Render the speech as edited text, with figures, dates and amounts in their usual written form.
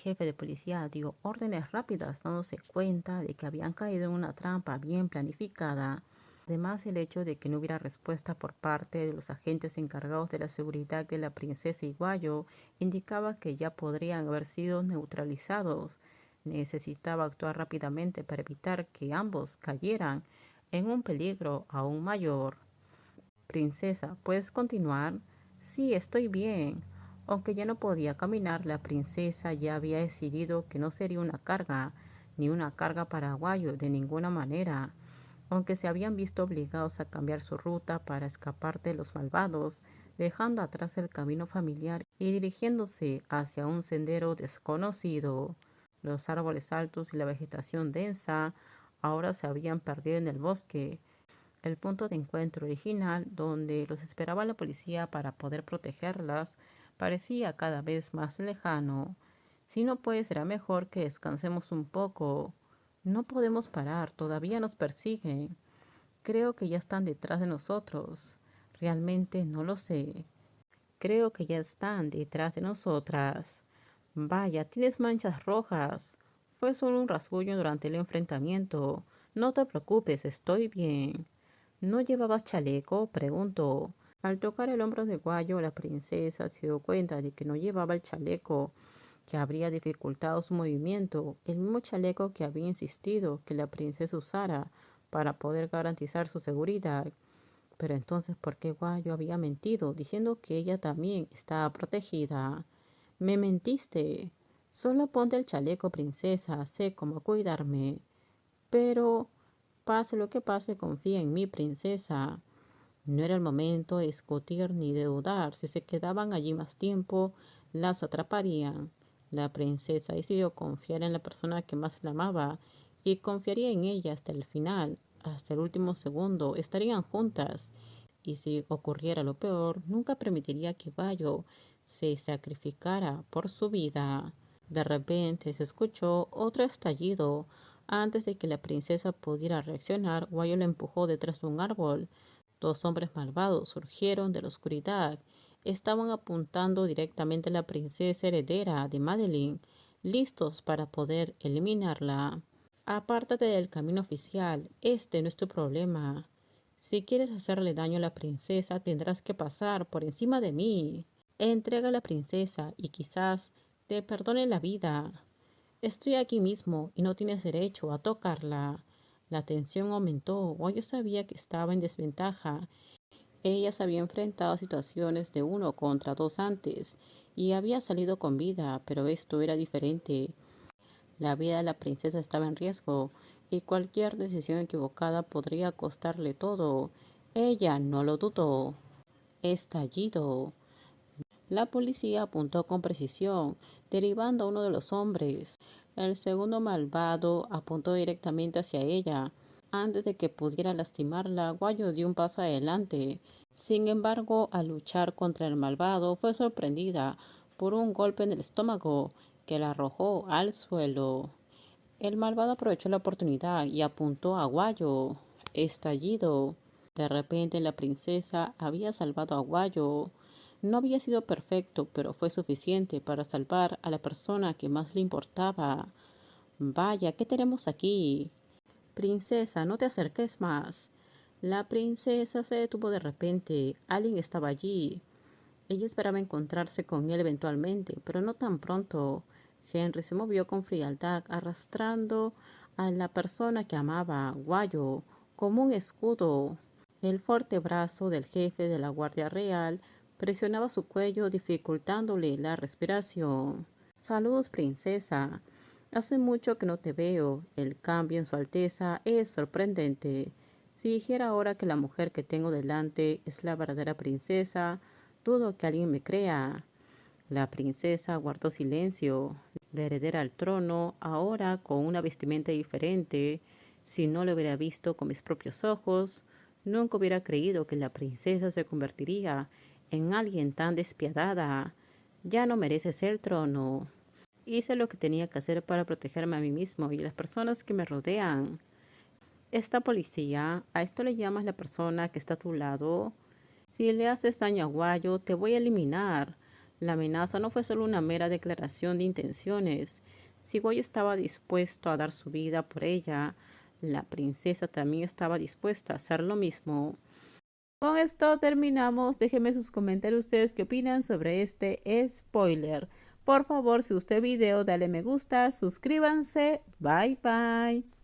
jefe de policía dio órdenes rápidas, dándose cuenta de que habían caído en una trampa bien planificada. Además, el hecho de que no hubiera respuesta por parte de los agentes encargados de la seguridad de la princesa Iguayo indicaba que ya podrían haber sido neutralizados. Necesitaba actuar rápidamente para evitar que ambos cayeran en un peligro aún mayor. Princesa, ¿puedes continuar? Sí, estoy bien. Aunque ya no podía caminar, la princesa ya había decidido que no sería una carga, ni una carga paraguayo de ninguna manera. Aunque se habían visto obligados a cambiar su ruta para escapar de los malvados, dejando atrás el camino familiar y dirigiéndose hacia un sendero desconocido. Los árboles altos y la vegetación densa ahora se habían perdido en el bosque, el punto de encuentro original, donde los esperaba la policía para poder protegerlas, parecía cada vez más lejano. Si no puede, será mejor que descansemos un poco. No podemos parar, todavía nos persiguen. Creo que ya están detrás de nosotros. Realmente no lo sé. Creo que ya están detrás de nosotras. Vaya, tienes manchas rojas. Fue solo un rasguño durante el enfrentamiento. No te preocupes, estoy bien. ¿No llevabas chaleco? Preguntó. Al tocar el hombro de Guayo, la princesa se dio cuenta de que no llevaba el chaleco, que habría dificultado su movimiento, el mismo chaleco que había insistido que la princesa usara para poder garantizar su seguridad. Pero entonces, ¿por qué Guayo había mentido, diciendo que ella también estaba protegida? Me mentiste. Solo ponte el chaleco, princesa, sé cómo cuidarme. Pero, pase lo que pase, confía en mí, princesa. No era el momento de discutir ni de dudar. Si se quedaban allí más tiempo, las atraparían. La princesa decidió confiar en la persona que más la amaba y confiaría en ella hasta el final, hasta el último segundo. Estarían juntas. Y si ocurriera lo peor, nunca permitiría que Bayo se sacrificara por su vida. De repente se escuchó otro estallido. Antes de que la princesa pudiera reaccionar, Guayo la empujó detrás de un árbol. Dos hombres malvados surgieron de la oscuridad. Estaban apuntando directamente a la princesa heredera de Madeline, listos para poder eliminarla. Apártate del camino oficial, este no es tu problema. Si quieres hacerle daño a la princesa, tendrás que pasar por encima de mí. Entrega a la princesa y quizás te perdone la vida. Estoy aquí mismo y no tienes derecho a tocarla. La tensión aumentó. Guayo sabía que estaba en desventaja. Ella se había enfrentado a situaciones de 1 contra 2 antes y había salido con vida, pero esto era diferente. La vida de la princesa estaba en riesgo y cualquier decisión equivocada podría costarle todo. Ella no lo dudó. Estallido. La policía apuntó con precisión, derribando a uno de los hombres. El segundo malvado apuntó directamente hacia ella. Antes de que pudiera lastimarla, Guayo dio un paso adelante. Sin embargo, al luchar contra el malvado, fue sorprendida por un golpe en el estómago que la arrojó al suelo. El malvado aprovechó la oportunidad y apuntó a Guayo. Estallido. De repente la princesa había salvado a Guayo. No había sido perfecto, pero fue suficiente para salvar a la persona que más le importaba. Vaya, ¿qué tenemos aquí? Princesa, no te acerques más. La princesa se detuvo de repente. Alguien estaba allí. Ella esperaba encontrarse con él eventualmente, pero no tan pronto. Henry se movió con frialdad, arrastrando a la persona que amaba, Guayo, como un escudo. El fuerte brazo del jefe de la Guardia Real presionaba su cuello, dificultándole la respiración. Salud, princesa. Hace mucho que no te veo. El cambio en su Alteza es sorprendente. Si dijera ahora que la mujer que tengo delante es la verdadera princesa, dudo que alguien me crea. La princesa guardó silencio. La heredera al trono, ahora con una vestimenta diferente. Si no lo hubiera visto con mis propios ojos, nunca hubiera creído que la princesa se convertiría en alguien tan despiadada. Ya no mereces el trono. Hice lo que tenía que hacer para protegerme a mí mismo y a las personas que me rodean. Esta policía, a esto le llamas la persona que está a tu lado. Si le haces daño a Guayo, te voy a eliminar. La amenaza no fue solo una mera declaración de intenciones. Si Goyo estaba dispuesto a dar su vida por ella, la princesa también estaba dispuesta a hacer lo mismo. Con esto terminamos. Déjenme sus comentarios ustedes qué opinan sobre este spoiler. Por favor, si gustó el video, dale me gusta, suscríbanse. Bye bye.